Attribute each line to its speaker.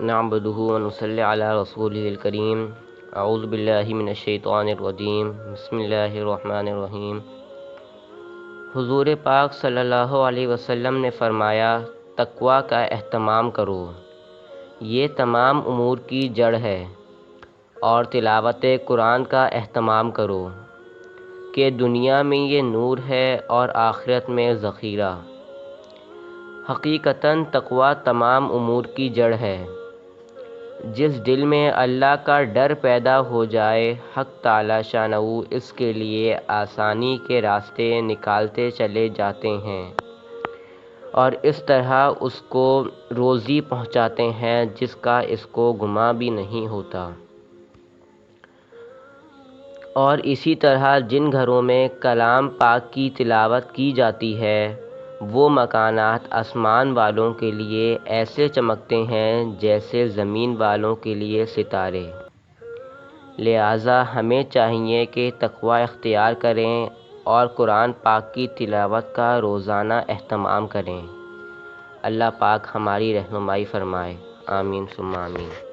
Speaker 1: نعبدہ ونصلی علی رسولہ الکریم اعوذ باللہ من الشیطان الرجیم بسم اللہ الرحمن الرحیم۔ حضور پاک صلی اللہ علیہ وسلم نے فرمایا، تقویٰ کا اہتمام کرو، یہ تمام امور کی جڑ ہے، اور تلاوت قرآن کا اہتمام کرو کہ دنیا میں یہ نور ہے اور آخرت میں ذخیرہ۔ حقیقتاً تقویٰ تمام امور کی جڑ ہے۔ جس دل میں اللہ کا ڈر پیدا ہو جائے، حق تعالی شانہ اس کے لیے آسانی کے راستے نکالتے چلے جاتے ہیں اور اس طرح اس کو روزی پہنچاتے ہیں جس کا اس کو گمان بھی نہیں ہوتا۔ اور اسی طرح جن گھروں میں کلام پاک کی تلاوت کی جاتی ہے، وہ مکانات آسمان والوں کے لیے ایسے چمکتے ہیں جیسے زمین والوں کے لیے ستارے۔ لہٰذا ہمیں چاہیے کہ تقویٰ اختیار کریں اور قرآن پاک کی تلاوت کا روزانہ اہتمام کریں۔ اللہ پاک ہماری رہنمائی فرمائے، آمین ثم آمین۔